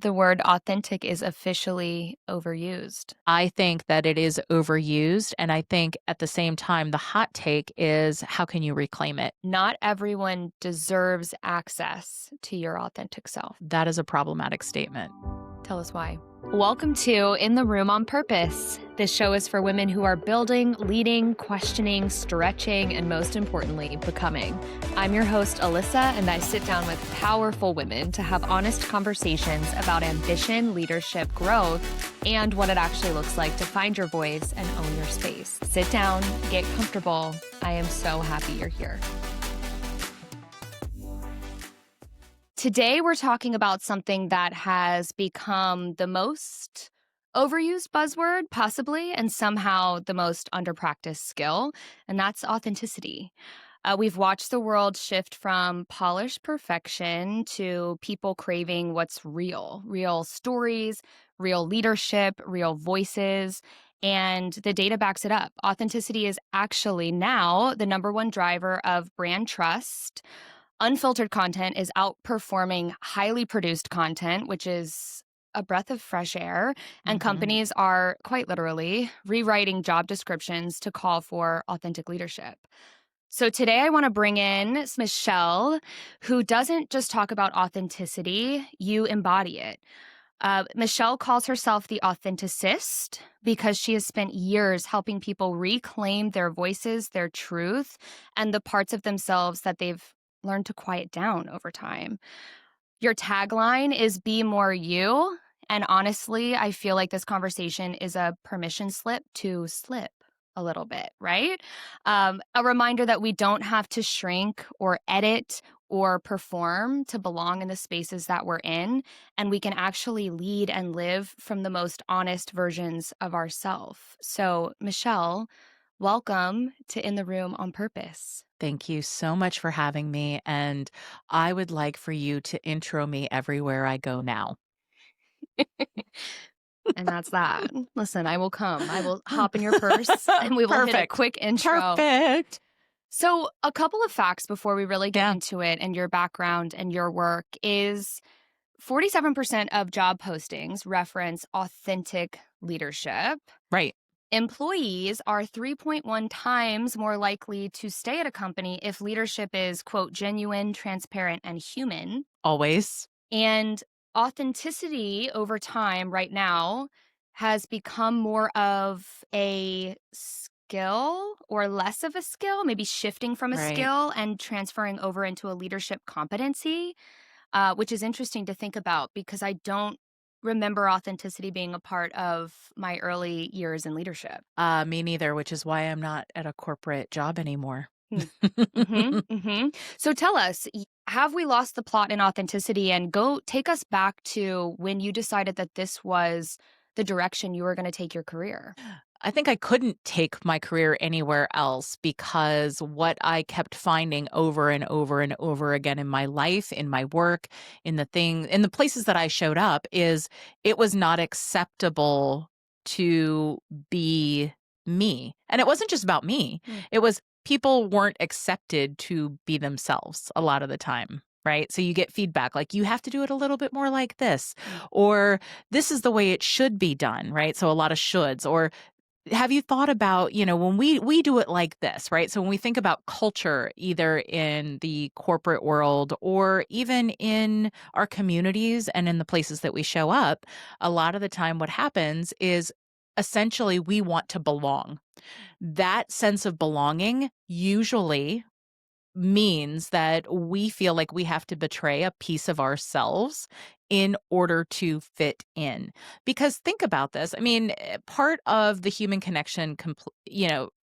the word authentic is officially overused. I think that it is overused, and I think at the same time, the hot take is how can you reclaim it? Not everyone deserves access to your authentic self. That is a problematic statement. Tell us why. Welcome to In the Room on Purpose. This show is for women who are building, leading, questioning, stretching, and most importantly, becoming. I'm your host, Alyssa, and I sit down with powerful women to have honest conversations about ambition, leadership, growth, and what it actually looks like to find your voice and own your space. Sit down, get comfortable. I am so happy you're here. Today, we're talking about something that has become the most overused buzzword, possibly, and somehow the most underpracticed skill, and that's authenticity. We've watched the world shift from polished perfection to people craving what's real stories, real leadership, real voices, and the data backs it up. Authenticity is actually now the number one driver of brand trust. Unfiltered content is outperforming highly produced content, which is a breath of fresh air. And companies are quite literally rewriting job descriptions to call for authentic leadership. So today I want to bring in Michelle, who doesn't just talk about authenticity, you embody it. Michelle calls herself the authenticist because she has spent years helping people reclaim their voices, their truth, and the parts of themselves that they've learned to quiet down over time. Your tagline is "Be More You." And honestly, I feel like this conversation is a permission slip to slip a little bit, right? A reminder that we don't have to shrink or edit or perform to belong in the spaces that we're in, and we can actually lead and live from the most honest versions of ourselves. So, Michelle, welcome to In the Room on Purpose. Thank you so much for having me, and I would like for you to intro me everywhere I go now. And that's that. Listen, I will come. I will hop in your purse and we will hit a Perfect. quick intro. Perfect. So, a couple of facts before we really get Yeah. into it and your background and your work is 47% of job postings reference authentic leadership. Right. Employees are 3.1 times more likely to stay at a company if leadership is, quote, genuine, transparent, and human. Always. And authenticity over time right now has become more of a skill or less of a skill, maybe shifting from a Right. skill and transferring over into a leadership competency, which is interesting to think about because I don't remember authenticity being a part of my early years in leadership. Me neither, which is why I'm not at a corporate job anymore. So tell us, have we lost the plot in authenticity? And go take us back to when you decided that this was the direction you were going to take your career. I think I couldn't take my career anywhere else because what I kept finding over and over and over again in my life, in my work, in the places that I showed up is it was not acceptable to be me. And it wasn't just about me. It was people weren't accepted to be themselves a lot of the time. Right. So you get feedback like you have to do it a little bit more like this, or this is the way it should be done. Right. So a lot of shoulds, or have you thought about, when we do it like this, right? So when we think about culture, either in the corporate world or even in our communities and in the places that we show up, a lot of the time what happens is essentially we want to belong. That sense of belonging usually means that we feel like we have to betray a piece of ourselves in order to fit in. Because think about this. I mean, part of the human connection,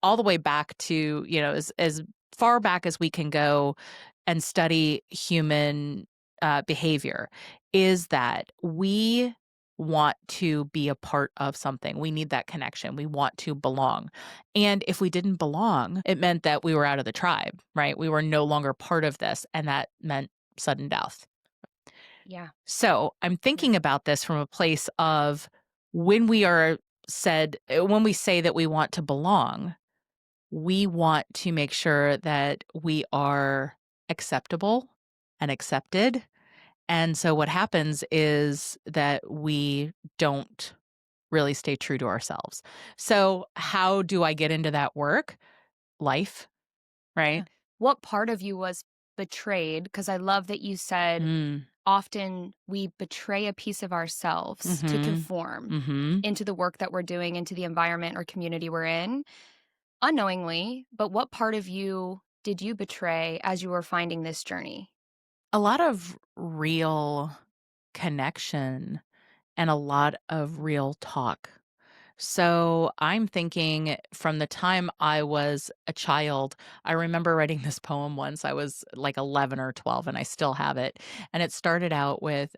all the way back to, as far back as we can go and study human behavior, is that we want to be a part of something. We need that connection. We want to belong. And if we didn't belong, it meant that we were out of the tribe, right? We were no longer part of this. And that meant sudden death. Yeah. So I'm thinking about this from a place of when we say that we want to belong, we want to make sure that we are acceptable and accepted And so what happens is that we don't really stay true to ourselves. So how do I get into that work? Life, Yeah. right? What part of you was betrayed? Because I love that you said Mm. often we betray a piece of ourselves to Mhm. conform Mhm. into the work that we're doing, into the environment or community we're in, unknowingly. But what part of you did you betray as you were finding this journey? A lot of real connection and a lot of real talk. So I'm thinking from the time I was a child, I remember writing this poem once. I was like 11 or 12, and I still have it. And it started out with,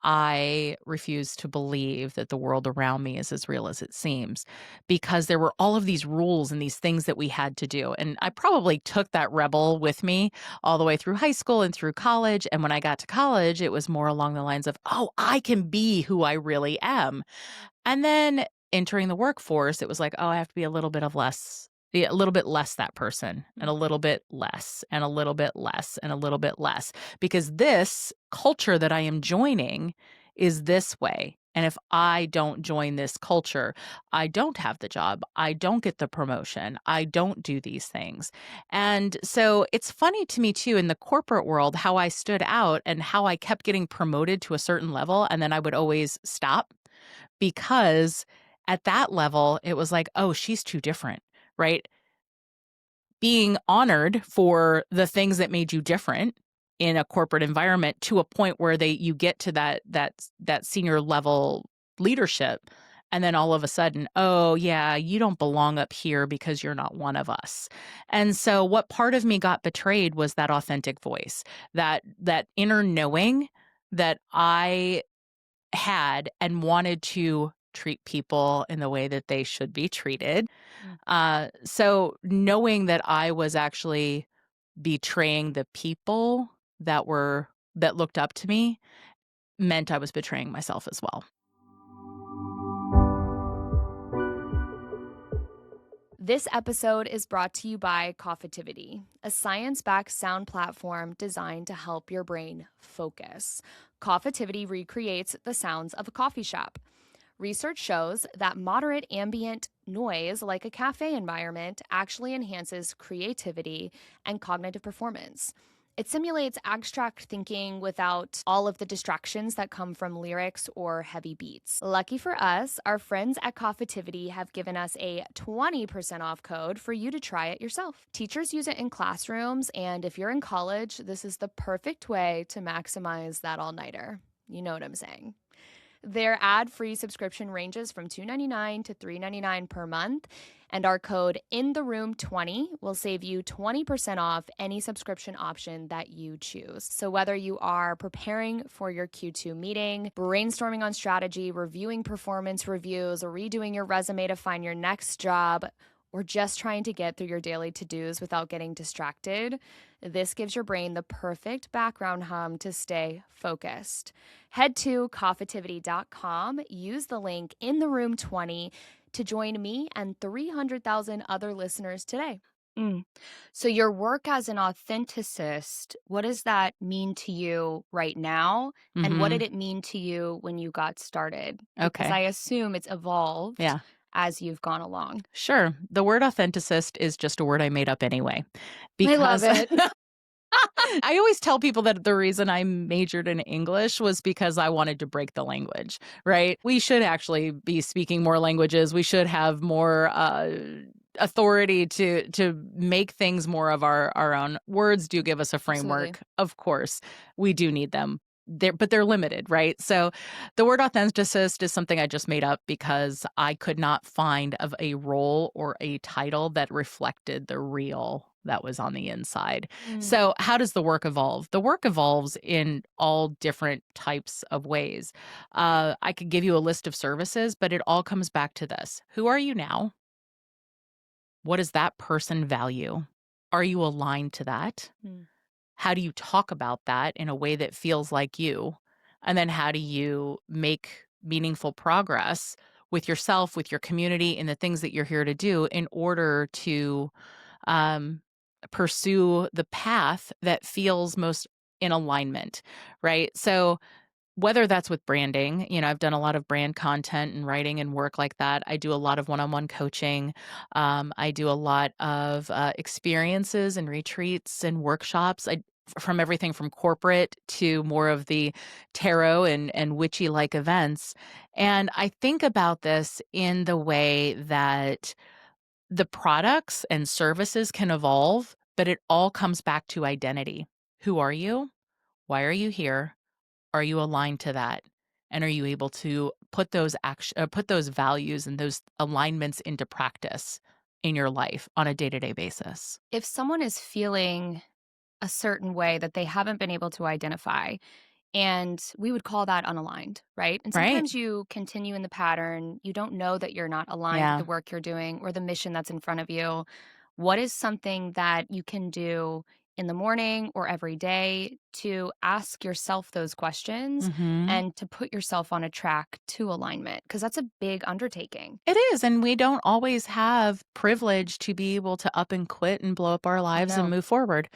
I refuse to believe that the world around me is as real as it seems, because there were all of these rules and these things that we had to do. And I probably took that rebel with me all the way through high school and through college. And when I got to college, it was more along the lines of, oh, I can be who I really am. And then entering the workforce, it was like, "Oh, I have to be a little bit of less a little bit less that person, and a Mm, little bit less, and a little bit less, and a little bit less, because this culture that I am joining is this way, and if I don't join this culture, I don't have the job, I don't get the promotion, I don't do these things." And so it's funny to me too in the corporate world how I stood out and how I kept getting promoted to a certain level, and then I would always stop because at that level, it was like, "Oh, she's too different," right? Being honored for the things that made you different in a corporate environment to a point where you get to that senior level leadership, and then all of a sudden, "Oh, yeah, you don't belong up here because you're not one of us." And so what part of me got betrayed was that authentic voice, that inner knowing that I had and wanted to treat people in the way that they should be treated. mm. So knowing that I was actually betraying the people that looked up to me meant I was betraying myself as well. This episode is brought to you by Coffitivity, a science backed sound platform designed to help your brain focus. Coffitivity recreates the sounds of a coffee shop. Research shows that moderate ambient noise, like a cafe environment, actually enhances creativity and cognitive performance. It simulates abstract thinking without all of the distractions that come from lyrics or heavy beats. Lucky for us, our friends at Coffitivity have given us a 20% off code for you to try it yourself. Teachers use it in classrooms, and if you're in college, this is the perfect way to maximize that all nighter. You know what I'm saying. Their ad-free subscription ranges from $2.99 to $3.99 per month, and our code INTHEROOM20 will save you 20% off any subscription option that you choose. So whether you are preparing for your Q2 meeting, brainstorming on strategy, reviewing performance reviews, or redoing your resume to find your next job, or just trying to get through your daily to-dos without getting distracted, this gives your brain the perfect background hum to stay focused. Head to coffitivity.com, use the link in the room 20 to join me and 300,000 other listeners today. Mm. So, your work as an authenticist, what does that mean to you right now? And what did Mhm. it mean to you when you got started? Because I Okay. assume it's evolved Yeah. as you've gone along. Sure. The word authenticist is just a word I made up anyway I love because it. I always tell people that the reason I majored in English was because I wanted to break the language, right? We should actually be speaking more languages. We should have more authority to make things more of our own. Words do give us a Absolutely. framework, of course. We do need them. But they're limited, right? So the word authenticist is something I just made up because I could not find of a role or a title that reflected the real that was on the inside. Mm. So, how does the work evolve? The work evolves in all different types of ways. I could give you a list of services, but it all comes back to this: who are you now? What does that person value? Are you aligned to that? Mm. How do you talk about that in a way that feels like you? And then, how do you make meaningful progress with yourself, with your community, and the things that you're here to do in order to um, pursue the path that feels most in alignment, right? So whether that's with branding, I've done a lot of brand content and writing and work like that. I do a lot of one-on-one coaching. I do a lot of experiences and retreats and workshops. From everything from corporate to more of the tarot and witchy like events. And I think about this in the way that the products and services can evolve, but it all comes back to identity. Who are you? Why are you here? Are you aligned to that? And are you able to put those values and those alignments into practice in your life on a day-to-day basis? If someone is feeling a certain way that they haven't been able to identify, and we would call that unaligned, right? And Right? sometimes you continue in the pattern. You don't know that you're not aligned with Yeah. the work you're doing or the mission that's in front of you. What is something that you can do in the morning or every day to ask yourself those questions Mhm. and to put yourself on a track to alignment? Because that's a big undertaking. It is, and we don't always have privilege to be able to up and quit and blow up our lives and No. move forward.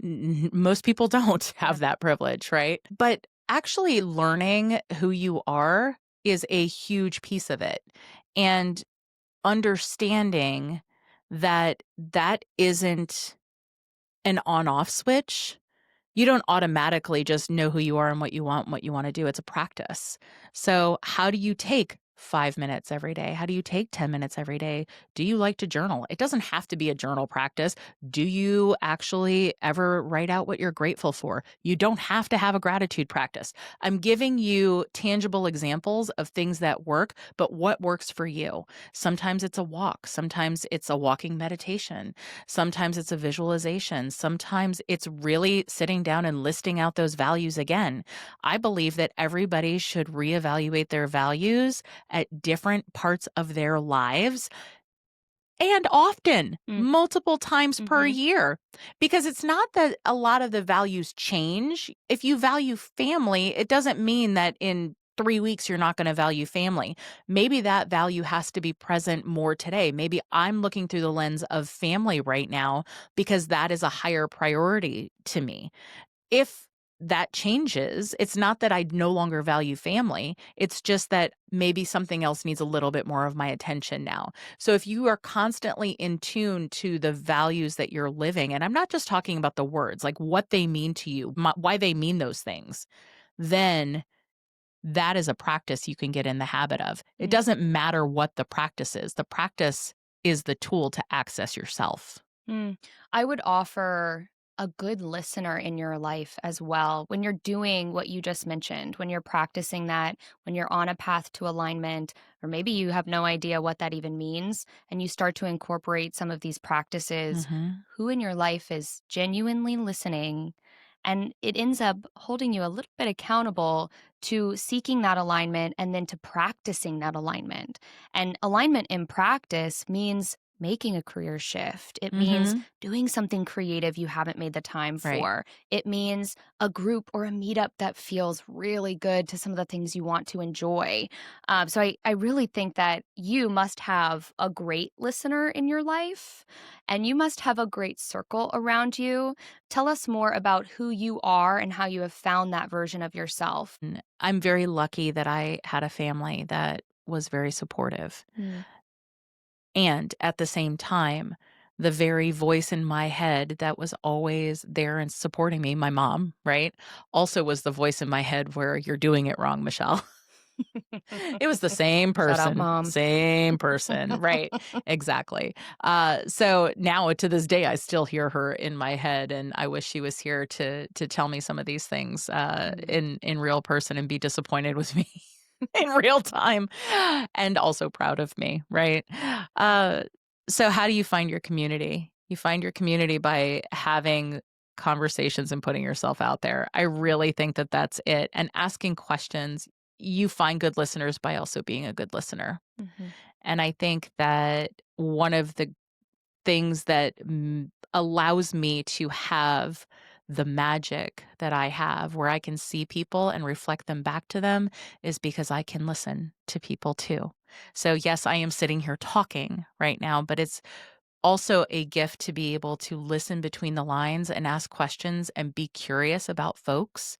Most people don't Yeah. have that privilege, right? But actually learning who you are is a huge piece of it. And understanding that that isn't an on-off switch. You don't automatically just know who you are and what you want and what you wanna do, it's a practice. So, how do you take 5 minutes every day? How do you take 10 minutes every day? Do you like to journal? It doesn't have to be a journal practice. Do you actually ever write out what you're grateful for? You don't have to have a gratitude practice. I'm giving you tangible examples of things that work, but what works for you? Sometimes it's a walk, sometimes it's a walking meditation, sometimes it's a visualization. Sometimes it's really sitting down and listing out those values again. I believe that everybody should reevaluate their values at different parts of their lives and often, Mm, multiple times per mhm. year, because it's not that a lot of the values change. If you value family, it doesn't mean that in 3 weeks you're not gonna value family. Maybe that value has to be present more today. Maybe I'm looking through the lens of family right now because that is a higher priority to me. If that changes, it's not that I no longer value family. It's just that maybe something else needs a little bit more of my attention now. So if you are constantly in tune to the values that you're living, and I'm not just talking about the words, like what they mean to you, why they mean those things, then that is a practice you can get in the habit of. It Mm. doesn't matter what the practice is. The practice is the tool to access yourself. Mm. I would offer a good listener in your life as well. When you're doing what you just mentioned, when you're practicing that, when you're on a path to alignment, or maybe you have no idea what that even means, and you start to incorporate some of these practices, Mhm. who in your life is genuinely listening? And it ends up holding you a little bit accountable to seeking that alignment and then to practicing that alignment. And alignment in practice means making a career shift. It means Mhm. doing something creative you haven't made the time Right. for. It means a group or a meetup that feels really good to some of the things you want to enjoy. So I really think that you must have a great listener in your life and you must have a great circle around you. Tell us more about who you are and how you have found that version of yourself. I'm very lucky that I had a family that was very supportive. Mm. And at the same time, the very voice in my head that was always there and supporting me, my mom, right, also was the voice in my head where you're doing it wrong, Michelle. It was the Shout out, mom. same person, right, exactly. So now to this day, I still hear her in my head, and I wish she was here to tell me some of these things, Mm. in real person and be disappointed with me in real time, and also proud of me, right? Uh, so how do you find your community? You find your community by having conversations and putting yourself out there. I really think that that's it, and asking questions. You find good listeners by also being a good listener. Mhm. And I think that one of the things that allows me to have the magic that I have where I can see people and reflect them back to them is because I can listen to people too. So, yes, I am sitting here talking right now, but it's also a gift to be able to listen between the lines and ask questions and be curious about folks.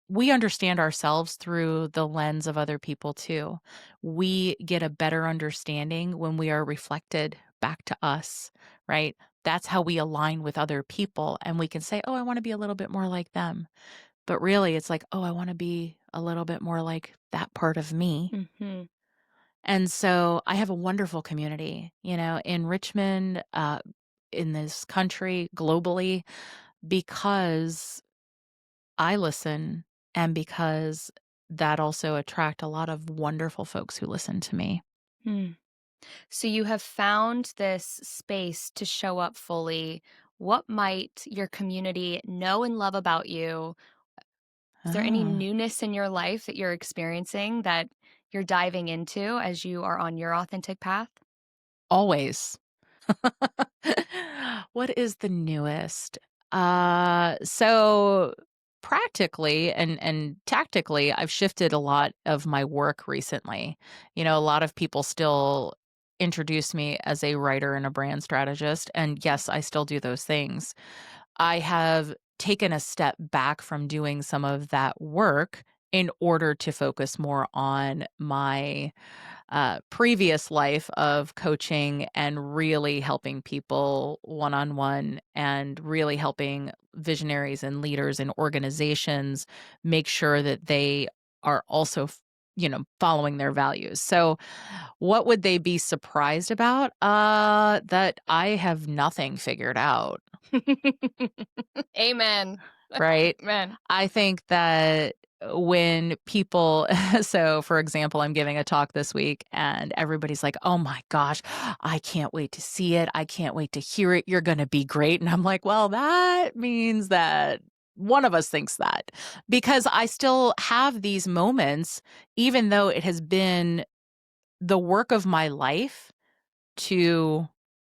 We understand ourselves through the lens of other people too. We get a better understanding when we are reflected back to us, right? That's how we align with other people. And we can say, oh, I want to be a little bit more like them. But really, it's like, oh, I want to be a little bit more like that part of me. Mhm. And so I have a wonderful community, in Richmond, in this country, globally, because I listen and because that also attract a lot of wonderful folks who listen to me. Mm. So you have found this space to show up fully. What might your community know and love about you? Is there any Oh, newness in your life that you're experiencing that you're diving into as you are on your authentic path? always. What is the newest? So practically and tactically, I've shifted a lot of my work recently. A lot of people still introduce me as a writer and a brand strategist, and yes, I still do those things. I have taken a step back from doing some of that work in order to focus more on my previous life of coaching and really helping people one on one and really helping visionaries and leaders and organizations make sure that they are also, following their values. So, what would they be surprised about? That I have nothing figured out. Amen. Right? Amen. I think that when people so for example, I'm giving a talk this week and everybody's like, "Oh my gosh, I can't wait to see it. I can't wait to hear it. You're gonna be great." And I'm like, "Well, that means that one of us thinks that." Because I still have these moments, even though it has been the work of my life to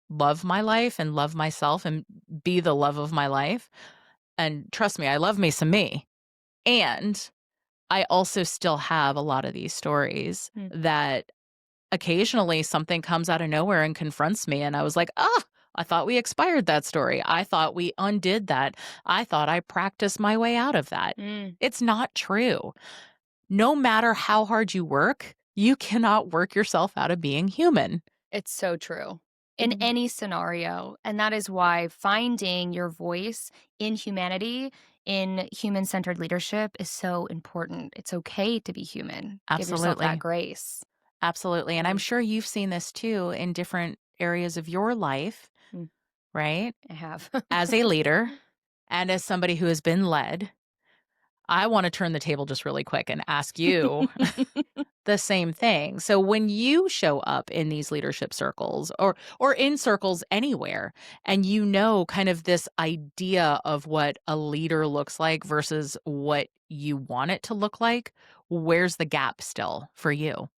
love my life and love myself and be the love of my life. And trust me, I love me some me. And I also still have a lot of these stories Mm. that occasionally something comes out of nowhere and confronts me. And I was like, oh, I thought we expired that story. I thought we undid that. I thought I practiced my way out of that. Mm. It's not true. No matter how hard you work, you cannot work yourself out of being human. It's so true in Mm. any scenario. And that is why finding your voice in humanity, in human centered leadership is so important. It's okay to be human. Give yourself that Absolutely. grace. Absolutely. And I'm Mm. sure you've seen this too in different areas of your life, Mm. right? I have. As a leader and as somebody who has been led, I want to turn the table just really quick and ask you the same thing. So when you show up in these leadership circles or in circles anywhere and kind of this idea of what a leader looks like versus what you want it to look like, where's the gap still for you?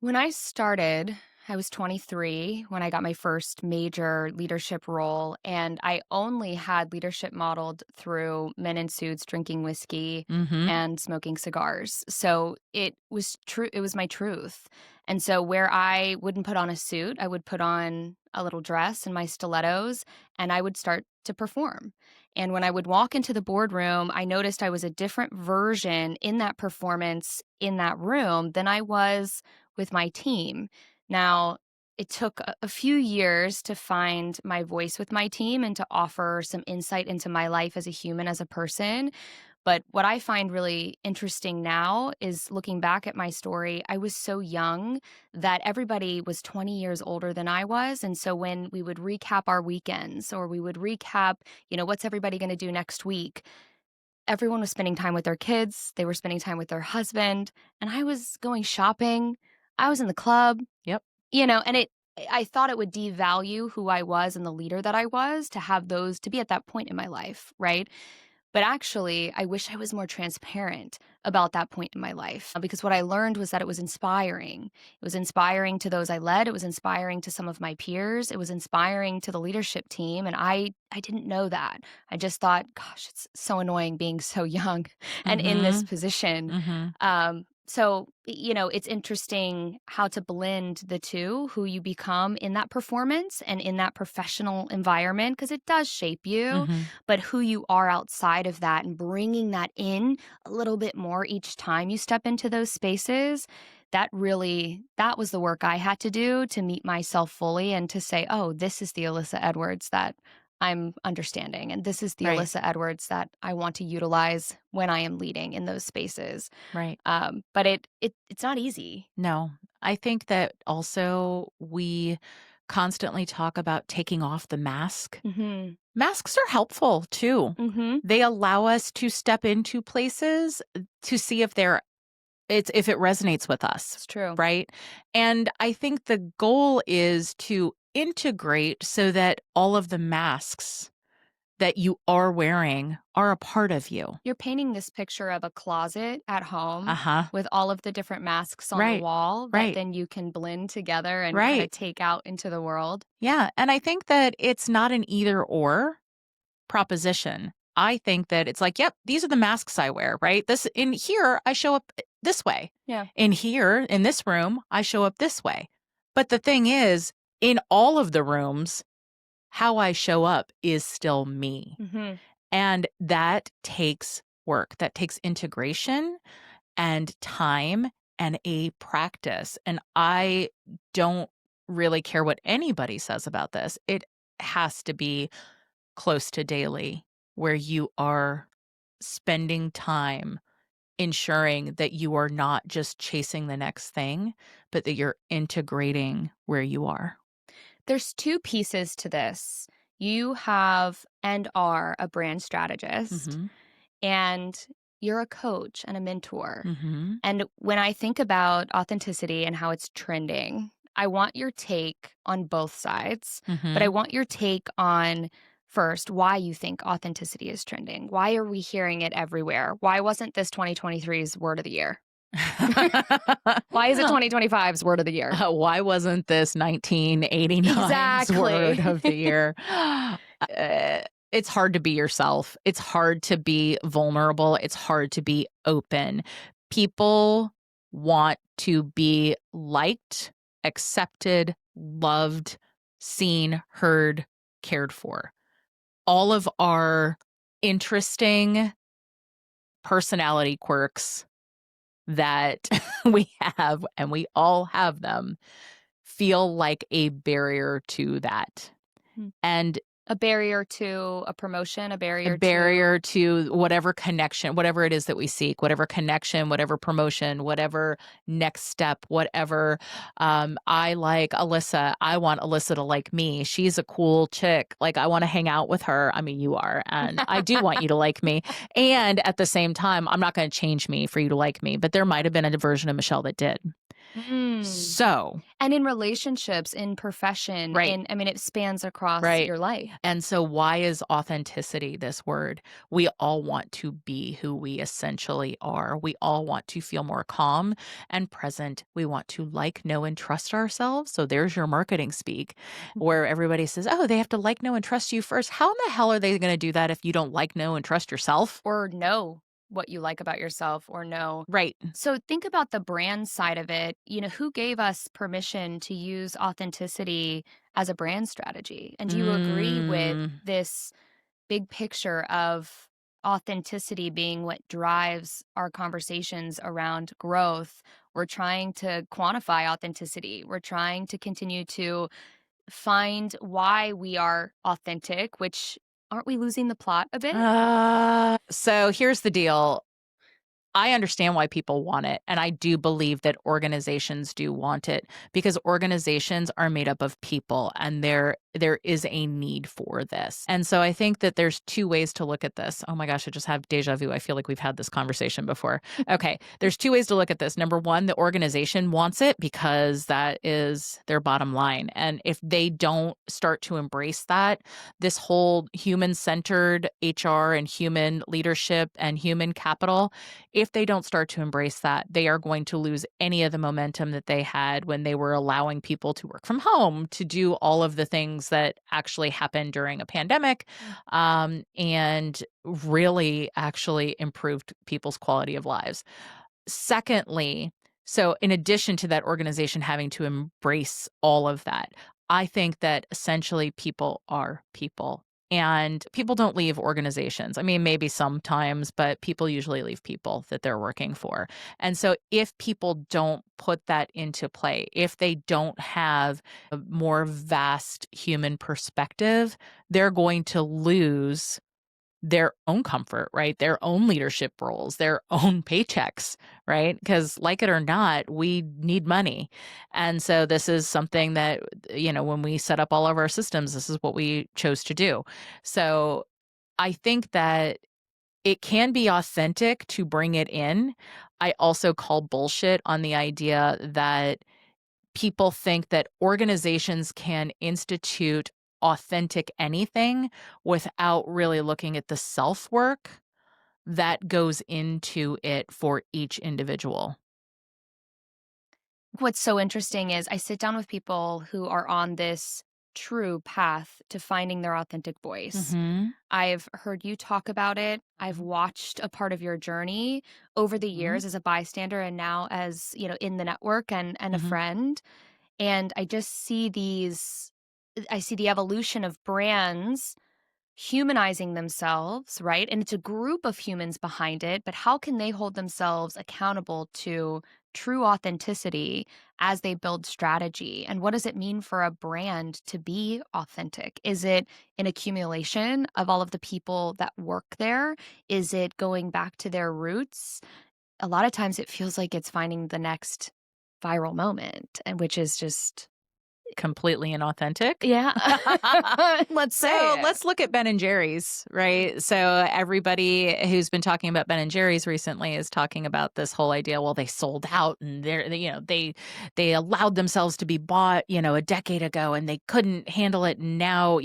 When I started, I was 23 when I got my first major leadership role, and I only had leadership modeled through men in suits drinking whiskey Mhm. and smoking cigars. So it was true, it was my truth. And so, where I wouldn't put on a suit, I would put on a little dress and my stilettos, and I would start to perform. And when I would walk into the boardroom, I noticed I was a different version in that performance in that room than I was with my team. Now, it took a few years to find my voice with my team and to offer some insight into my life as a human, as a person. But what I find really interesting now is looking back at my story, I was so young that everybody was 20 years older than I was. And so when we would recap our weekends or we would recap, what's everybody going to do next week? Everyone was spending time with their kids, they were spending time with their husband, and I was going shopping, I was in the club, Yep. and I thought it would devalue who I was and the leader that I was to have those to be at that point in my life, right? But actually, I wish I was more transparent about that point in my life because what I learned was that it was inspiring. It was inspiring to those I led, it was inspiring to some of my peers, it was inspiring to the leadership team, and I didn't know that. I just thought, gosh, it's so annoying being so young and in this Mhm. position. Mhm. So, it's interesting how to blend the two, who you become in that performance and in that professional environment, because it does shape you, Mhm. but who you are outside of that and bringing that in a little bit more each time you step into those spaces. That was the work I had to do to meet myself fully and to say, oh, this is the Alyssa Edwards that I'm understanding. And this is the Right, Alyssa Edwards that I want to utilize when I am leading in those spaces. right. But it's not easy. No, I think that also we constantly talk about taking off the mask. Mhm. Masks are helpful too. Mhm. They allow us to step into places to see if it resonates with us, It's true. right? And I think the goal is to integrate so that all of the masks that you are wearing are a part of you. You're painting this picture of a closet at home Uh-huh. with all of the different masks on the Right. wall that Right. then you can blend together and kinda Right. take out into the world. Yeah, and I think that it's not an either or proposition. I think that it's like, yep, these are the masks I wear, right? This in here I show up this way. Yeah. In here in this room, I show up this way. But the thing is, in all of the rooms, how I show up is still me. Mhm. And that takes work. That takes integration and time and a practice. And I don't really care what anybody says about this. It has to be close to daily, where you are spending time ensuring that you are not just chasing the next thing, but that you're integrating where you are. There's 2 pieces to this. You have and are a brand strategist, Mhm. and you're a coach and a mentor. Mhm. And when I think about authenticity and how it's trending, I want your take on both sides, but I Mhm. want your take on first why you think authenticity is trending. Why are we hearing it everywhere? Why wasn't this 2023's word of the year? Why is it 2025's word of the year? Why wasn't this 1989's word Exactly. of the year? It's hard to be yourself. It's hard to be vulnerable. It's hard to be open. People want to be liked, accepted, loved, seen, heard, cared for. All of our interesting personality quirks that we have, and we all have them, feel like a barrier to that. Mm. And A barrier to a promotion, a a barrier to barrier to whatever connection, whatever it is that we seek, whatever connection, whatever promotion, whatever next step, whatever. I like Alyssa. I want Alyssa to like me. She's a cool chick. Like, I want to hang out with her. I mean, you are. And I do want you to like me. And at the same time, I'm not going to change me for you to like me. But there might have been a version of Michelle that did. Mm. So, And in relationships, in profession, right, it spans across right. your life. And so, why is authenticity this word? We all want to be who we essentially are. We all want to feel more calm and present. We want to like, know, and trust ourselves. So, there's your marketing speak, where everybody says, oh, they have to like, know, and trust you first. How in the hell are they going to do that if you don't like, know, and trust yourself? Or know what you like about yourself or know. Right. So think about the brand side of it. Who gave us permission to use authenticity as a brand strategy? And do you agree with Mm, this big picture of authenticity being what drives our conversations around growth? We're trying to quantify authenticity. We're trying to continue to find why we are authentic, which aren't we losing the plot a bit? so, here's the deal. I understand why people want it, and I do believe that organizations do want it because organizations are made up of people, and there is a need for this. And so I think that there's two ways to look at this. Oh my gosh, I just have deja vu. I feel like we've had this conversation before. Okay, there's two ways to look at this. Number one, the organization wants it because that is their bottom line. And if they don't start to embrace that, this whole human-centered HR and human leadership and human capital, if they don't start to embrace that, they are going to lose any of the momentum that they had when they were allowing people to work from home, to do all of the things that actually happened during a pandemic, Mm. and really actually improved people's quality of lives. Secondly, so in addition to that organization having to embrace all of that, I think that essentially people are people. And people don't leave organizations. I mean, maybe sometimes, but people usually leave people that they're working for. And so if people don't put that into play, if they don't have a more vast human perspective, they're going to lose their own comfort, right? Their own leadership roles, their own paychecks, right? Because like it or not, we need money. And so this is something that, when we set up all of our systems, this is what we chose to do. So I think that it can be authentic to bring it in. I also call bullshit on the idea that people think that organizations can institute authentic anything without really looking at the self work that goes into it for each individual. What's so interesting is I sit down with people who are on this true path to finding their authentic voice. Mhm. I've heard you talk about it. I've Mhm. watched a part of your journey over the Mhm. years as a bystander and now as, in the network and a Mhm. friend. And I just see I see the evolution of brands humanizing themselves, right? And it's a group of humans behind it, but how can they hold themselves accountable to true authenticity as they build strategy? And what does it mean for a brand to be authentic? Is it an accumulation of all of the people that work there? Is it going back to their roots? A lot of times it feels like it's finding the next viral moment, and which is just, Completely inauthentic. yeah. Let's So say it. let's look at Ben and Jerry's, right? So everybody who's been talking about Ben and Jerry's recently is talking about this whole idea. Well, they sold out, and they allowed themselves to be bought, a decade ago, and they couldn't handle it. And now,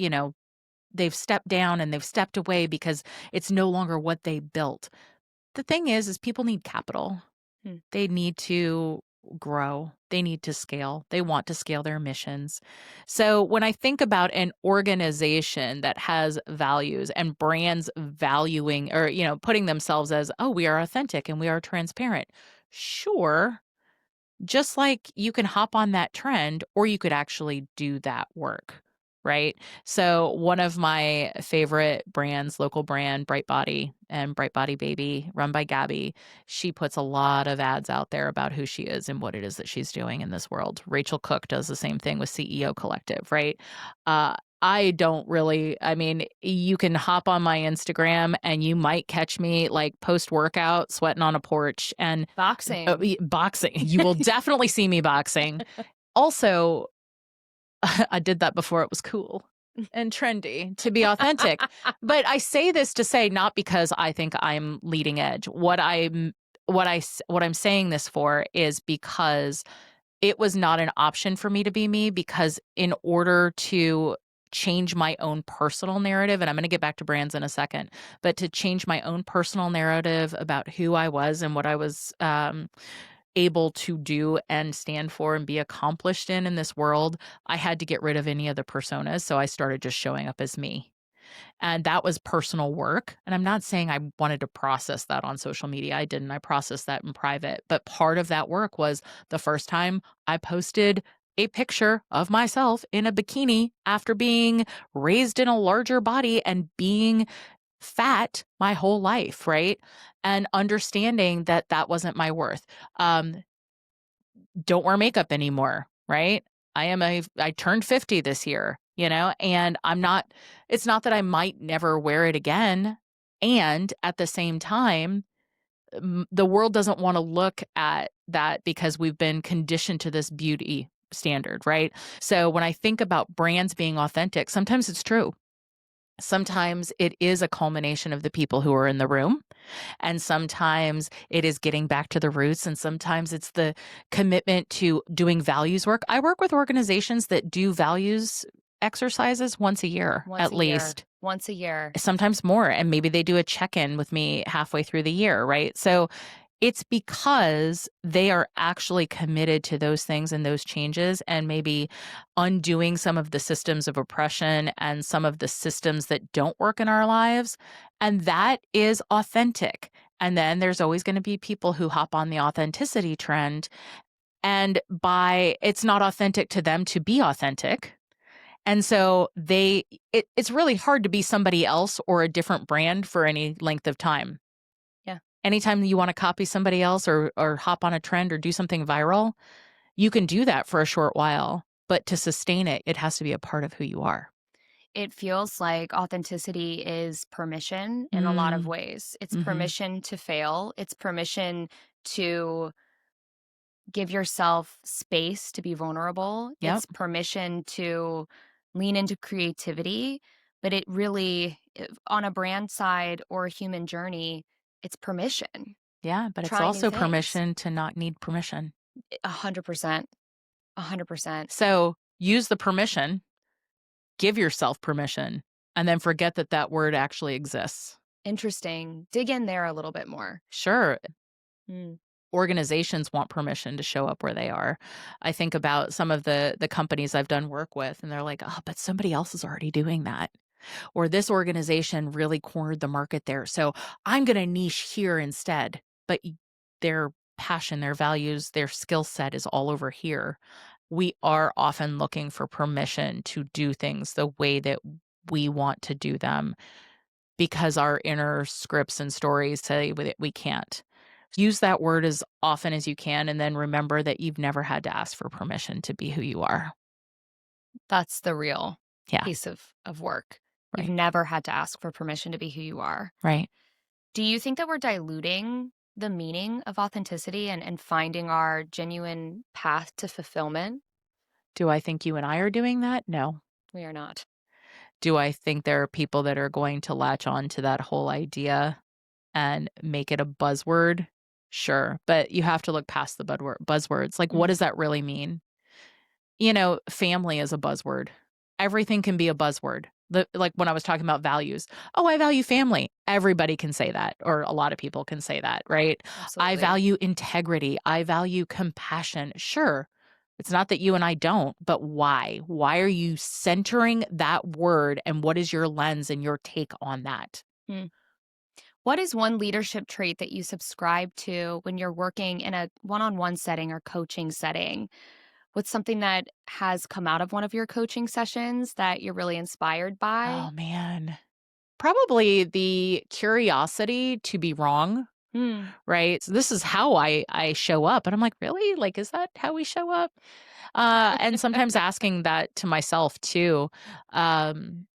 they've stepped down and they've stepped away because it's no longer what they built. The thing is people need capital. Hmm. They need to grow. They need to scale. They want to scale their missions. So when I think about an organization that has values and brands valuing or, putting themselves as, oh, we are authentic and we are transparent. Sure. Just like you can hop on that trend or you could actually do that work, right? So one of my favorite brands, local brand, Bright Body and Bright Body Baby, run by Gabby, she puts a lot of ads out there about who she is and what it is that she's doing in this world. Rachel Cook does the same thing with CEO Collective, right? Uh, I don't really, I mean, you can hop on my Instagram and you might catch me like post workout sweating on a porch and Boxing. boxing. You will definitely see me boxing. Also, I did that before it was cool and trendy to be authentic. But I say this to say not because I think I'm leading edge. What I'm saying this for is because it was not an option for me to be me because in order to change my own personal narrative, and I'm going to get back to brands in a second, but to change my own personal narrative about who I was and what I was able to do and stand for and be accomplished in this world, I had to get rid of any of the personas. So I started just showing up as me. And that was personal work. And I'm not saying I wanted to process that on social media. I didn't. I processed that in private. But part of that work was the first time I posted a picture of myself in a bikini after being raised in a larger body and being fat my whole life, right? And understanding that that wasn't my worth. Um, don't wear makeup anymore, right? I turned 50 this year, and it's not that I might never wear it again. And at the same time, the world doesn't want to look at that because we've been conditioned to this beauty standard, right? So when I think about brands being authentic, sometimes it's true. Sometimes it is a culmination of the people who are in the room. And sometimes it is getting back to the roots. And sometimes it's the commitment to doing values work. I work with organizations that do values exercises once a year, Once at a year. least, Once a year. sometimes more. And maybe they do a check in with me halfway through the year, right? So it's because they are actually committed to those things and those changes and maybe undoing some of the systems of oppression and some of the systems that don't work in our lives. And that is authentic. And then there's always going to be people who hop on the authenticity trend and it's not authentic to them to be authentic. And so it's really hard to be somebody else or a different brand for any length of time. Yeah. Anytime you want to copy somebody else or hop on a trend or do something viral, you can do that for a short while, but to sustain it, it has to be a part of who you are. It feels like authenticity is permission in a lot of Mm, ways. It's mhm. permission to fail. It's permission to give yourself space to be vulnerable. Yep. It's permission to lean into creativity, but it really, on a brand side or a human journey, it's permission. Yeah, but it's Try new also things. permission to not need permission. 100%. 100%. So, use the permission, give yourself permission, and then forget that that word actually exists. Interesting. Dig in there a little bit more. Sure, Mm. organizations want permission to show up where they are. I think about some of the companies I've done work with, and they're like, "Oh, but somebody else is already doing that." Or this organization really cornered the market there. So I'm going to niche here instead. But their passion, their values, their skill set is all over here. We are often looking for permission to do things the way that we want to do them because our inner scripts and stories say that we can't. Use that word as often as you can, and then remember that you've never had to ask for permission to be who you are. That's the real Yeah, piece of work. You've right, never had to ask for permission to be who you are. right. Do you think that we're diluting the meaning of authenticity and finding our genuine path to fulfillment? Do I think you and I are doing that? No. We are not. Do I think there are people that are going to latch on to that whole idea and make it a buzzword? Sure, but you have to look past the buzzwords. Like, what Mm, does that really mean? Family is a buzzword. Everything can be a buzzword. Like when I was talking about values. Oh, I value family. Everybody can say that, or a lot of people can say that, right? I absolutely. value integrity. I value compassion. Sure. It's not that you and I don't, but why? Why are you centering that word and what is your lens and your take on that? Mm. What is one leadership trait that you subscribe to when you're working in a one on one setting or coaching setting? What's something that has come out of one of your coaching sessions that you're really inspired by? Oh man. Probably the curiosity to be wrong. Hmm. Right? So this is how I show up, and I'm like, "Really? Like, is that how we show up?" And sometimes asking that to myself too. Um,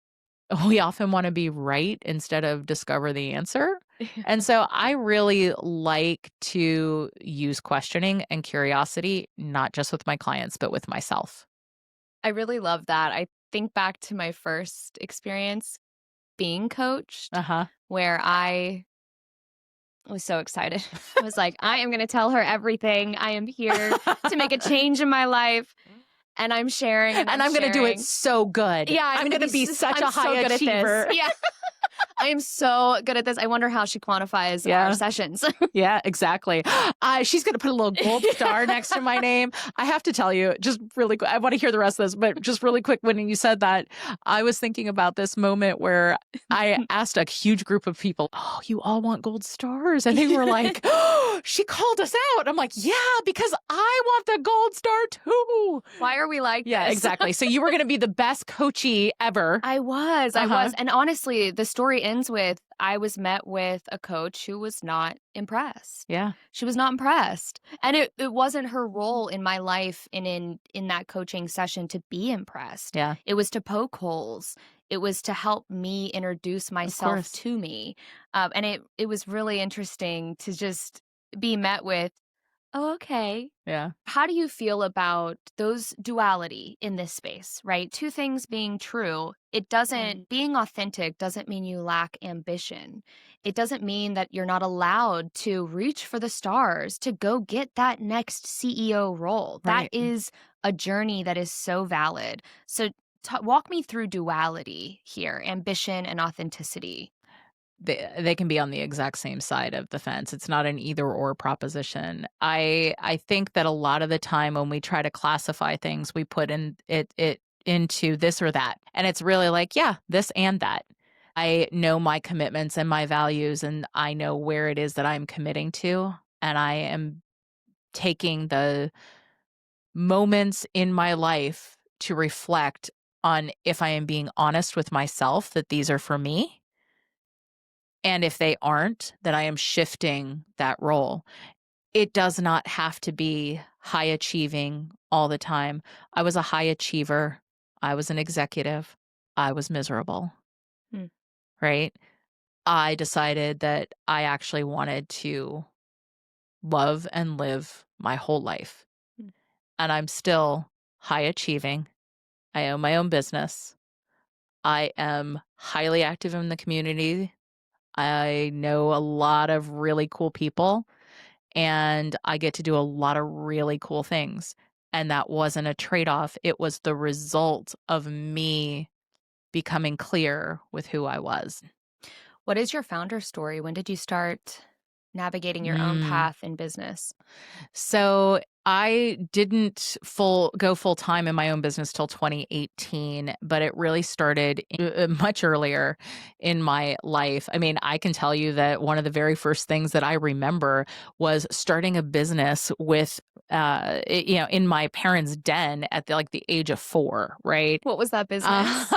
we often wanna be right instead of discover the answer, and so I really like to use questioning and curiosity, not just with my clients, but with myself. I really love that. I think back to my first experience being coached Uh-huh. where I was so excited. I was like, I am going to tell her everything. I am here to make a change in my life. And I'm sharing and And I'm I'm gonna do it sharing. so good. Yeah, I'm I'm going to gonna be, be such I'm a high so good at this. achiever. Yeah. I am so good at this. I wonder how she quantifies our Yeah. sessions. Yeah, exactly. She's gonna put a little gold star next to my name. I have to tell you, just really quick, I wanna hear the rest of this, but just really quick, when you said that, I was thinking about this moment where I asked a huge group of people, "Oh, you all want gold stars?" And they were like, "Oh, she called us out." I'm like, "Yeah, because I want the gold star too." Why are we like Yeah, this? exactly. So you were gonna be the best coachee ever. I Uh-huh. was. And honestly, the story ends with I was met with a coach who was not impressed. Yeah, She was not impressed. And it wasn't her role in my life and in that coaching session to be impressed. yeah, It was to poke holes. It was to help me introduce of myself course. to me. And it was really interesting to just be met with, oh, okay. Yeah. How do you feel about those duality in this space, right? Two things being true. It doesn't, being authentic doesn't mean you lack ambition. It doesn't mean that you're not allowed to reach for the stars, to go get that next CEO role. That Right. is a journey that is so valid. So, walk me through duality here, ambition and authenticity. They can be on the exact same side of the fence. It's not an either or proposition. I think that a lot of the time when we try to classify things, we put in it into this or that. And it's really like, yeah, this and that. I know my commitments and my values, and I know where it is that I'm committing to, and I am taking the moments in my life to reflect on if I am being honest with myself that these are for me, and if they aren't, that I am shifting that role. It does not have to be high achieving all the time. I was a high achiever. I was an executive. I was miserable, Mm, right? I decided that I actually wanted to love and live my whole life. mm. And I'm still high achieving. I own my own business. I am highly active in the community. I know a lot of really cool people, and I get to do a lot of really cool things. And that wasn't a trade off, it was the result of me becoming clear with who I was. What is your founder story? When did you start navigating your own Mm. path in business? So I didn't full time in my own business till 2018, but it really started much earlier in my life. I mean, I can tell you that one of the very first things that I remember was starting a business with, in my parents' den at like the age of 4, right? What was that business?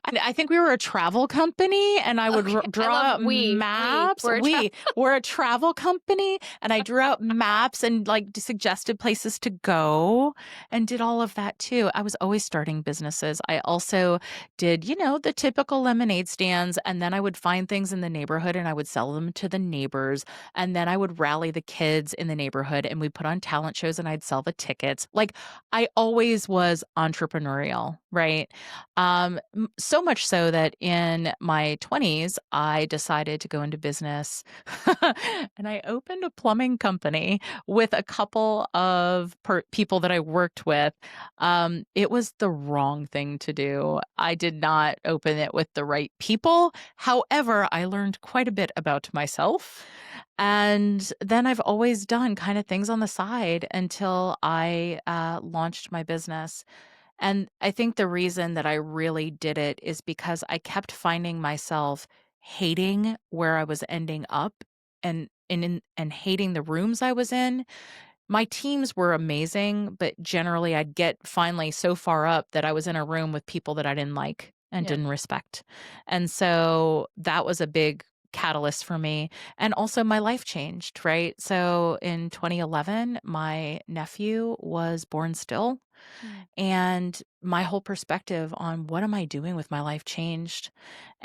And I think we were a travel company, and I would Okay, I draw love out we. maps. We're a We were a travel company, and I drew out maps and like suggested places to go and did all of that too. I was always starting businesses. I also did, the typical lemonade stands, and then I would find things in the neighborhood and I would sell them to the neighbors. And then I would rally the kids in the neighborhood and we put on talent shows and I'd sell the tickets. Like I always was entrepreneurial, right? So much so that in my 20s, I decided to go into business and I opened a plumbing company with a couple of people that I worked with. It was the wrong thing to do. I did not open it with the right people. However, I learned quite a bit about myself. And then I've always done kind of things on the side until I launched my business. And I think the reason that I really did it is because I kept finding myself hating where I was ending up and hating the rooms I was in. My teams were amazing, but generally I'd get finally so far up that I was in a room with people that I didn't like and Yeah. didn't respect. And so that was a big catalyst for me. And also my life changed, right? So in 2011, my nephew was born still. Mm. And my whole perspective on what am I doing with my life changed.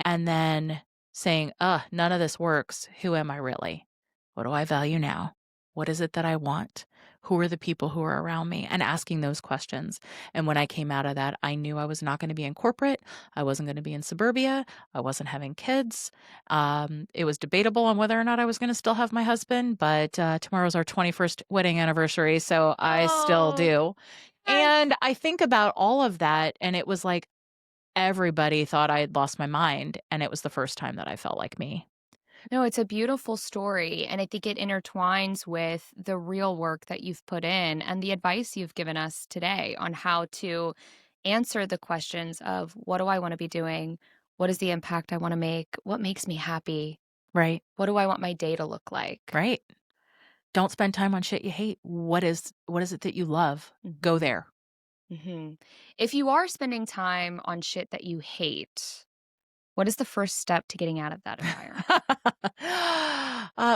And then saying, none of this works. Who am I really? What do I value now? What is it that I want? Who are the people who are around me? And asking those questions. And when I came out of that, I knew I was not going to be in corporate. I wasn't going to be in suburbia. I wasn't having kids. It was debatable on whether or not I was going to still have my husband, but tomorrow's our 21st wedding anniversary. So I still Oh, do. yes. And I think about all of that, and it was like everybody thought I had lost my mind, and it was the first time that I felt like me. No, it's a beautiful story. And I think it intertwines with the real work that you've put in and the advice you've given us today on how to answer the questions of what do I want to be doing? What is the impact I want to make? What makes me happy? Right, What do I want my day to look like? right. Don't spend time on shit you hate. What is it that you love? Go there. Hmm. If you are spending time on shit that you hate, what is the first step to getting out of that environment?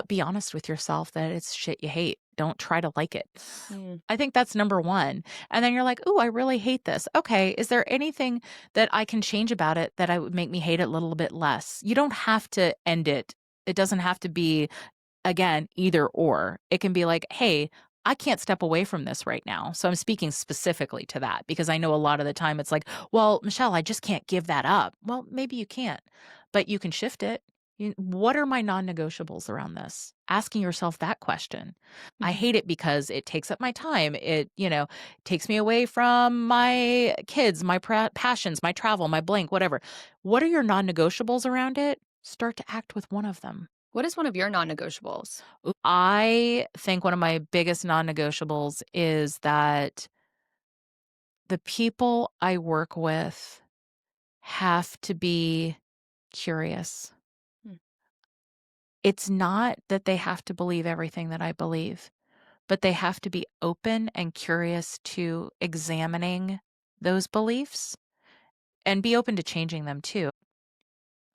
Be honest with yourself that it's shit you hate. Don't try to like it. Mm, I think that's number 1. And then you're like, "Ooh, I really hate this. Okay, is there anything that I can change about it that I would make me hate it a little bit less?" You don't have to end it. It doesn't have to be, again, either or. It can be like, "Hey, I can't step away from this right now." So I'm speaking specifically to that because I know a lot of the time it's like, "Well, Michelle, I just can't give that up." Well, maybe you can't, but you can shift it. What are my non-negotiables around this? Asking yourself that question. I mhm. hate it because it takes up my time. It, takes me away from my kids, my passions, my travel, my blank, whatever. What are your non-negotiables around it? Start to act with one of them. What is one of your non negotiables? I think one of my biggest non-negotiables is that the people I work with have to be curious. Hmm. It's not that they have to believe everything that I believe, but they have to be open and curious to examining those beliefs and be open to changing them too.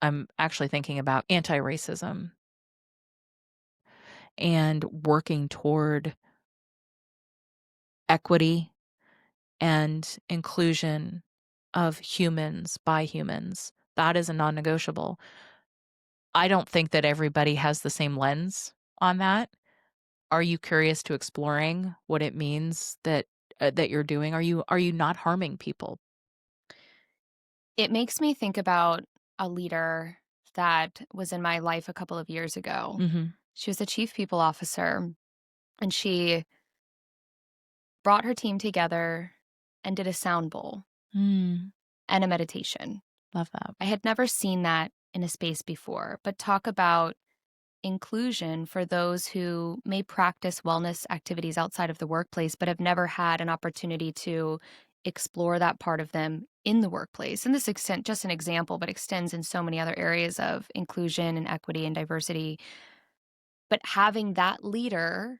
I'm actually thinking about anti racism and working toward equity and inclusion of humans by humans. That is a non negotiable. I don't think that everybody has the same lens on that. Are you curious to exploring what it means that you're doing? Are you not harming people? It makes me think about a leader that was in my life a couple of years ago. Mhm. She was a chief people officer, and she brought her team together and did a sound bowl Mm, and a meditation. love that. I had never seen that in a space before, but talk about inclusion for those who may practice wellness activities outside of the workplace, but have never had an opportunity to explore that part of them in the workplace. And this extent, just an example, but extends in so many other areas of inclusion and equity and diversity. But having that leader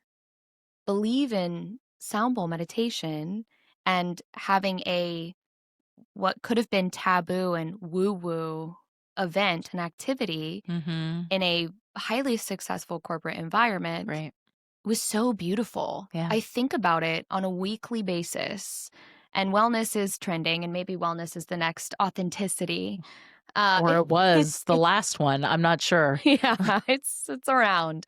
believe in sound bowl meditation and having a what could have been taboo and woo woo event and activity Mhm. in a highly successful corporate environment Right. was so beautiful. Yeah. I think about it on a weekly basis, and wellness is trending, and maybe wellness is the next authenticity. Uh, Or it was the last one, I'm not sure. yeah, it's around.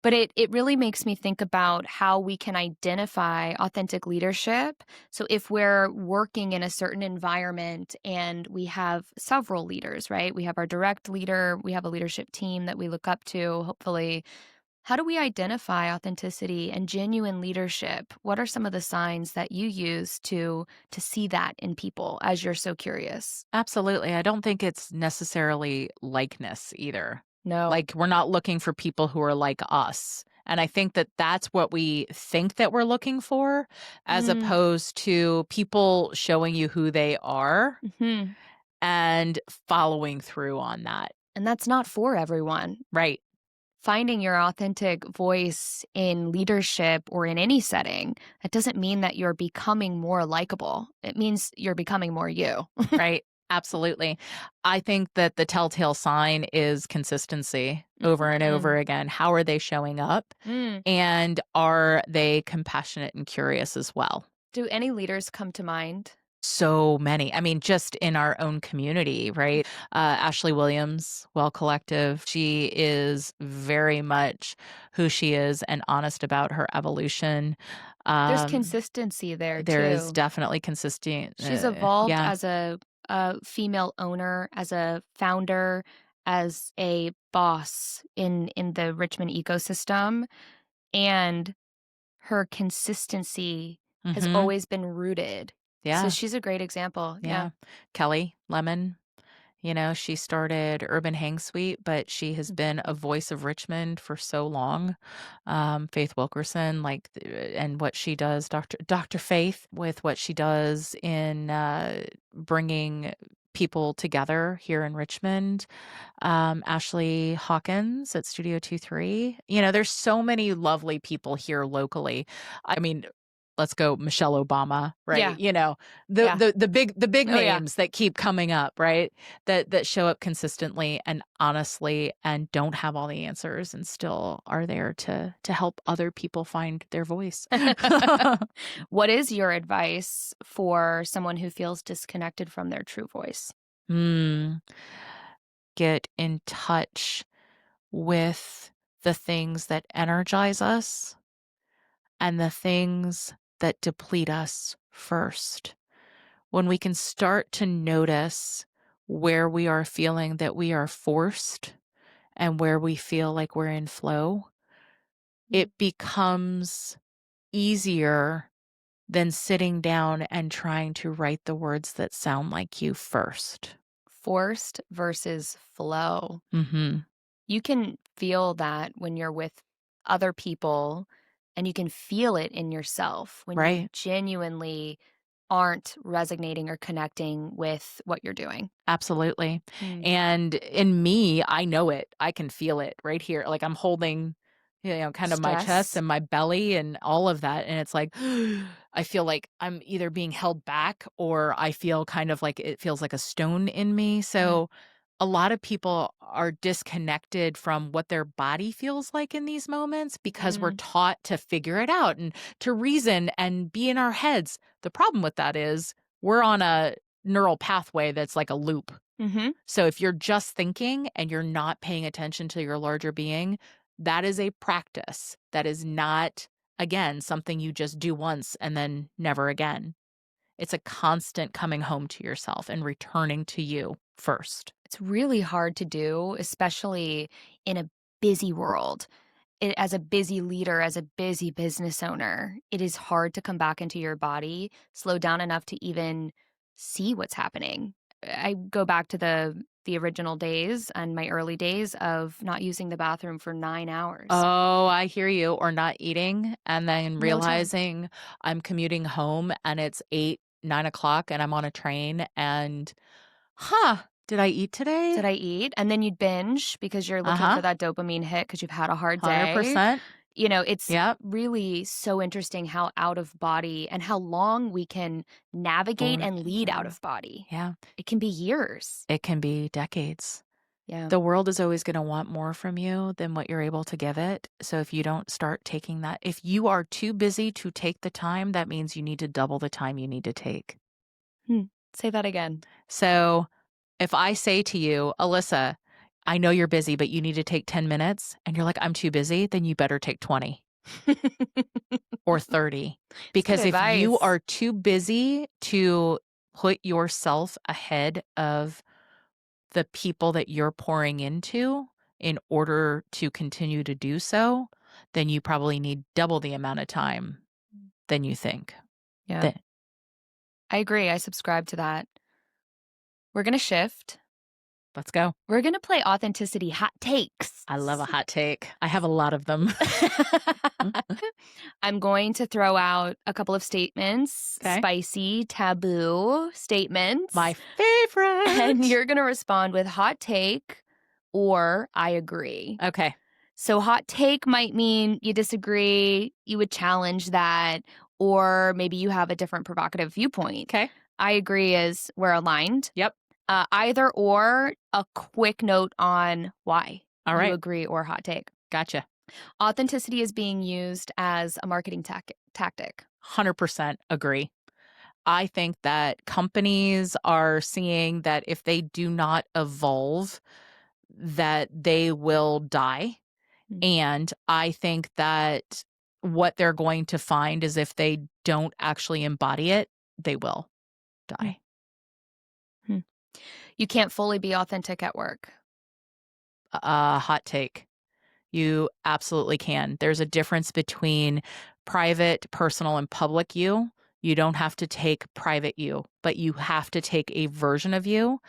But it really makes me think about how we can identify authentic leadership. So if we're working in a certain environment and we have several leaders, right? We have our direct leader, we have a leadership team that we look up to, hopefully. How do we identify authenticity and genuine leadership? What are some of the signs that you use to see that in people as you're so curious? Absolutely, I don't think it's necessarily likeness either. No. Like, we're not looking for people who are like us, and I think that that's what we think that we're looking for, as Mm, opposed to people showing you who they are mhm. and following through on that. And that's not for everyone. Right, Finding your authentic voice in leadership or in any setting, that doesn't mean that you're becoming more likable. It means you're becoming more you. right, absolutely. I think that the telltale sign is consistency over and over Mhm. again. How are they showing up? Mm. And are they compassionate and curious as well? Do any leaders come to mind? So many. I mean, just in our own community, right? Ashley Williams, Well Collective, she is very much who she is and honest about her evolution. There's Um, consistency there there is too. definitely consistent, She's evolved yeah. as a female owner, as a founder, as a boss in the Richmond ecosystem, and her consistency has Hmm. always been rooted. So Yeah, she's a great example. Yeah. yeah. Kelly Lemon, you know, she started Urban Hang Suite, but she has Mm. been a voice of Richmond for so long. Faith Wilkerson, like, and what she does, Dr. Faith, with what she does in bringing people together here in Richmond. Ashley Hawkins at Studio 23. You know, there's so many lovely people here locally. I mean, let's go Michelle Obama, right? Yeah. You know, Yeah. the big Oh, yeah. names that keep coming up, right? That show up consistently and honestly and don't have all the answers and still are there to help other people find their voice. What is your advice for someone who feels disconnected from their true voice? Hmm. Get in touch with the things that energize us and the things that deplete us first. When we can start to notice where we are feeling that we are forced and where we feel like we're in flow, Mm. it becomes easier than sitting down and trying to write the words that sound like you first. Forced versus flow. Mhm. You can feel that when you're with other people, and you can feel it in yourself when you Right. genuinely aren't resonating or connecting with what you're doing. Absolutely. Mm. And in me, I know it. I can feel it right here. Like I'm holding, kind of my chest Stress. and my belly and all of that. And it's like, I feel like I'm either being held back or I feel kind of like it feels like a stone in me. Mm. So a lot of people are disconnected from what their body feels like in these moments because we're Mm. taught to figure it out and to reason and be in our heads. The problem with that is we're on a neural pathway that's like a loop. Mhm. So if you're just thinking and you're not paying attention to your larger being, that is a practice. That is not, again, something you just do once and then never again. It's a constant coming home to yourself and returning to you first. It's really hard to do, especially in a busy world. As a busy leader, as a busy business owner, it is hard to come back into your body, slow down enough to even see what's happening. I go back to the original days and my early days of not using the bathroom for 9 hours. Oh, I hear you. Or not eating and then No time. realizing I'm commuting home and it's 8, 9 o'clock and I'm on a train and, did I eat Did today? I eat? And then you'd binge because you're Uh looking huh. for that dopamine hit because you've had a hard day. 100%. It's Yep. really so interesting how out of body and how long we can navigate Or, and lead out yeah. of body. Yeah. It can be years. It can be decades. Yeah. The world is always gonna want more from you than what you're able to give it. So if you don't start taking that if you are too busy to take the time, that means you need to double the time you need to take. Hmm. Say that again. So if I say to you, "Alyssa, I know you're busy, but you need to take 10 minutes," and you're like, "I'm too busy," then you better take 20 or 30. It's good Because if you advice. are too busy to put yourself ahead of the people that you're pouring into in order to continue to do so, then you probably need double the amount of time than you think. Yeah. Then I agree. I subscribe to that. We're going to shift. let's go. We're going to play authenticity hot takes. I love a hot take. I have a lot of them. I'm going to throw out a couple of statements, Okay. spicy, taboo statements, My and favorite. you're going to respond with hot take or I agree. Okay. So, hot take might mean you disagree, you would challenge that, or maybe you have a different provocative viewpoint. Okay. I agree is we're aligned. Yep. Either or, a quick note on why All you right. agree or hot take. Gotcha. Authenticity is being used as a marketing tactic. 100% agree. I think that companies are seeing that if they do not evolve, that they will die. Mm. And I think that what they're going to find is if they don't actually embody it, they will Hmm. die. Hmm. You can't fully be authentic at work. Hot take. You absolutely can. There's a difference between private, personal, and public you. You don't have to take private you, but you have to take a version of you.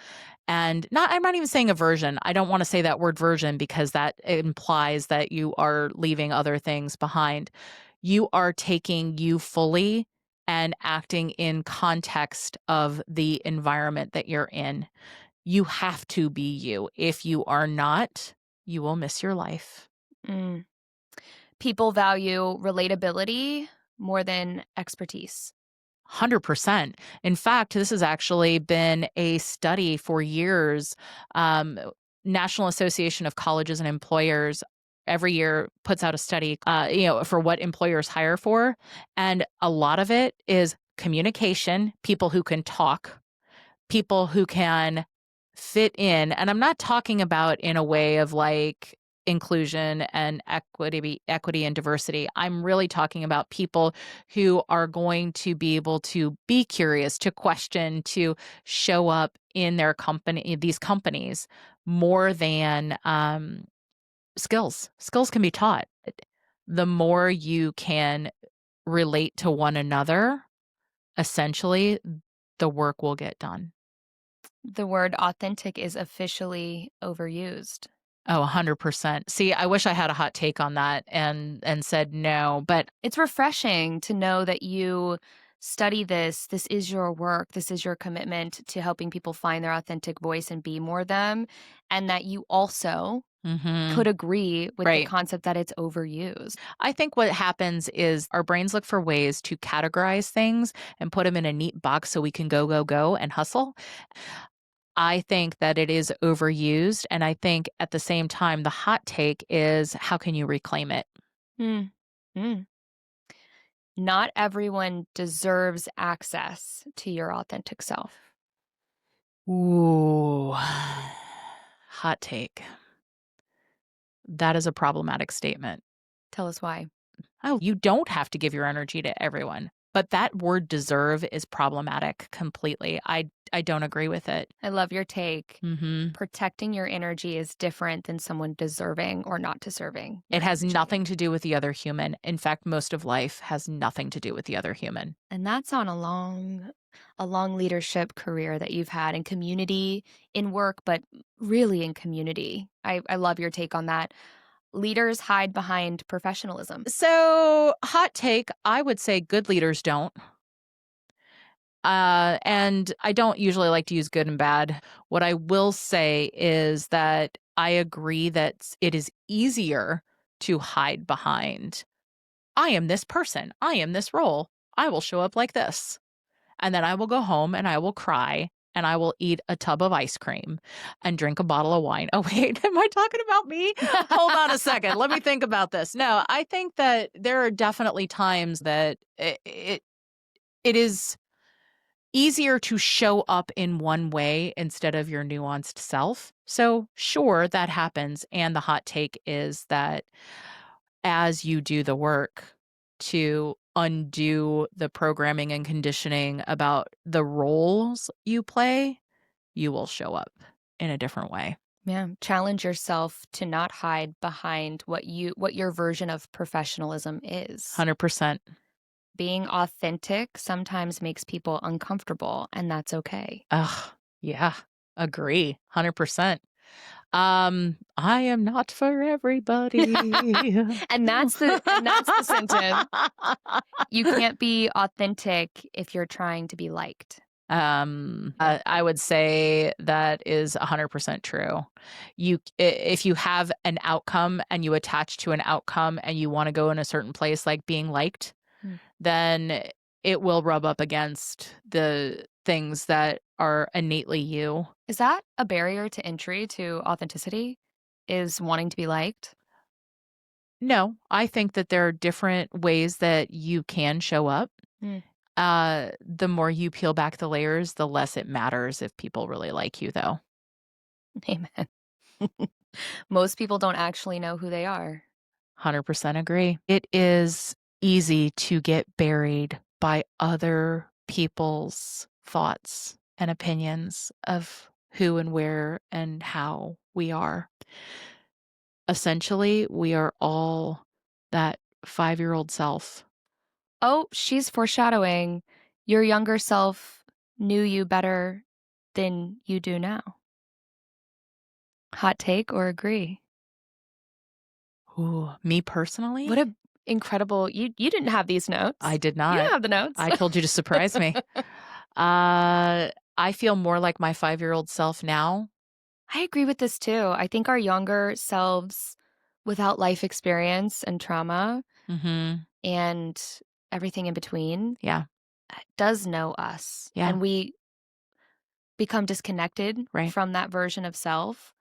And I'm not even saying a version. I don't want to say that word version because that implies that you are leaving other things behind. You are taking you fully and acting in context of the environment that you're in. You have to be you. If you are not, you will miss your life. Mm. People value relatability more than expertise. 100%. In fact, this has actually been a study for years. Um, National Association of Colleges and Employers every year puts out a study, for what employers hire for, and a lot of it is communication, people who can talk, people who can fit in, and I'm not talking about in a way of like inclusion and equity and diversity. I'm really talking about people who are going to be able to be curious, to question, to show up in their company, these companies, more than skills. Skills can be taught. The more you can relate to one another, essentially, the work will get done. The word authentic is officially overused. Oh, 100%. See, I wish I had a hot take on that and said no, but It's refreshing to know that you study this. This is your work. This is your commitment to helping people find their authentic voice and be more them. And that you also Mhm. could agree with the Right. concept that it's overused. I think what happens is our brains look for ways to categorize things and put them in a neat box so we can go, go, go and hustle. I think that it is overused. And I think at the same time, the hot take is how can you reclaim it? Mm. Mm. Not everyone deserves access to your authentic self. Ooh. Hot take. That is a problematic statement. Tell us why. Oh, you don't have to give your energy to everyone. But that word deserve is problematic completely. I don't agree with it. I love your take. Mhm. Protecting your energy is different than someone deserving or not deserving your It has energy. nothing to do with the other human. In fact, most of life has nothing to do with the other human. And that's on a long leadership career that you've had in community, in work, but really in community. I love your take on that. Leaders hide behind professionalism. So, hot take, I would say good leaders don't. And I don't usually like to use good and bad. What I will say is that I agree that it is easier to hide behind, I am this person, I am this role, I will show up like this. And then I will go home and I will cry and I will eat a tub of ice cream and drink a bottle of wine. Oh, wait, am I talking about me? Hold on a second. Let me think about this. No, I think that there are definitely times that it is easier to show up in one way instead of your nuanced self. So, sure, that happens. And the hot take is that as you do the work to undo the programming and conditioning about the roles you play, you will show up in a different way. Yeah, challenge yourself to not hide behind what your version of professionalism is. 100%. Being authentic sometimes makes people uncomfortable, and that's okay. Ugh, yeah, agree, 100%. I am not for everybody. And that's the sentence. You can't be authentic if you're trying to be liked. I would say that is 100% true. If you have an outcome and you attach to an outcome and you wanna go in a certain place, like being liked, Mm. then it will rub up against the things that are innately you. Is that a barrier to entry to authenticity? Is wanting to be liked? No, I think that there are different ways that you can show up. Mm, The more you peel back the layers, the less it matters if people really like you, though. amen. Most people don't actually know who they are. 100% agree. It is easy to get buried by other people's thoughts and opinions of who and where and how we are. Essentially, we are all that 5-year-old self. Oh, she's foreshadowing. Your younger self knew you better than you do now. Hot take or agree? Ooh, me What personally? a incredible you didn't have these notes. I did You didn't not. have the notes. I told you to surprise me. I feel more like my 5-year-old self now. I agree with this too. I think our younger selves without life experience and trauma Mhm. and everything in between Yeah. does know us, Yeah. and we become disconnected Right. from that version of self.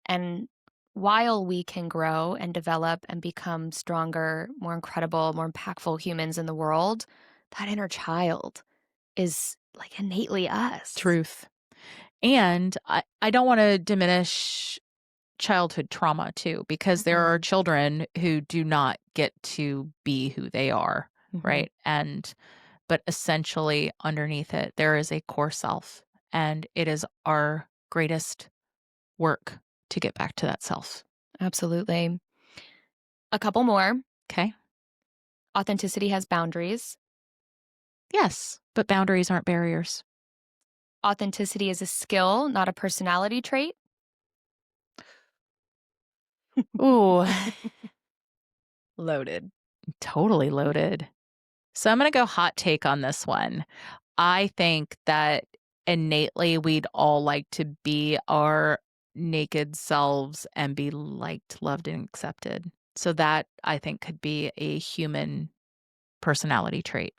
And while we can grow and develop and become stronger, more incredible, more impactful humans in the world, that inner child is like innately us. Truth. And I don't wanna diminish childhood trauma too, because there are Mm-mm. children who do not get to be who they are, Mhm. right? But essentially underneath it, there is a core self, and it is our greatest work to get back to that self. Absolutely. A couple more. Okay. Authenticity has boundaries. Yes, but boundaries aren't barriers. Authenticity is a skill, not a personality trait. Ooh, Loaded. totally loaded. So I'm going to go hot take on this one. I think that innately we'd all like to be our naked selves and be liked, loved, and accepted. So that I think could be a human personality trait.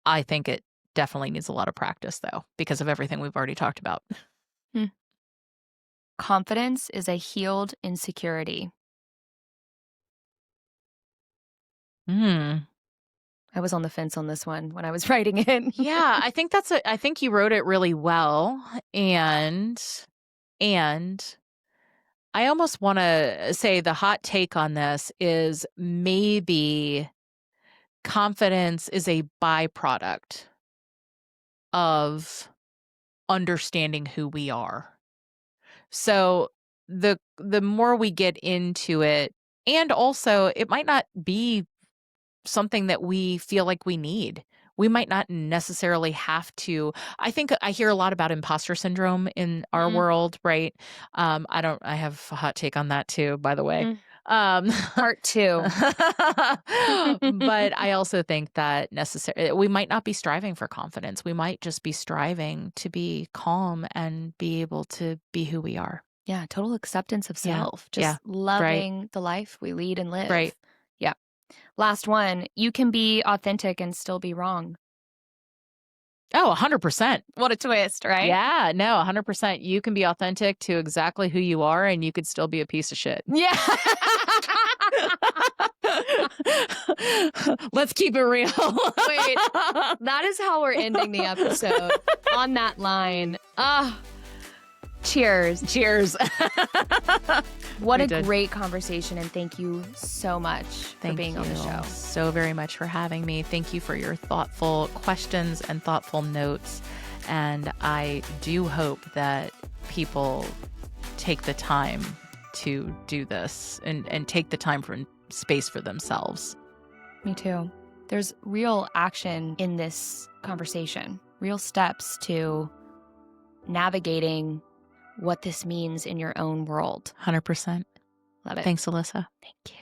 I think it definitely needs a lot of practice though, because of everything we've already talked about. Hmm. Confidence is a healed insecurity. Hmm. I was on the fence on this one when I was writing it. Yeah, I think you wrote it really well, and I almost wanna say the hot take on this is maybe confidence is a byproduct of understanding who we are. So, the more we get into it, and also it might not be something that we feel like we need. We might not necessarily have to. I think I hear a lot about imposter syndrome in our Mm, world, right? I have a hot take on that too, by the way. mm. Um, Part two. but I also think that we might not be striving for confidence. We might just be striving to be calm and be able to be who we are. Yeah, total acceptance of Yeah. self, Yeah. just Right. loving the life we lead and Right. live. Yeah. Last one, you can be authentic and still be wrong. Oh, 100%. What a twist, right? Yeah, no, 100%. You can be authentic to exactly who you are, and you could still be a piece of shit. Yeah. Let's keep it real. Wait, that is how we're ending the episode. On that line. Ah, cheers. Cheers. What We a did. great conversation, and thank you so much for Thank being you on the show. so very much for having me. Thank you for your thoughtful questions and thoughtful notes. And I do hope that people take the time to do this and take the time for space for themselves. Me too. There's real action in this conversation, real steps to navigating what this means in your own world. 100%. Love it. Thanks, Alyssa. Thank you.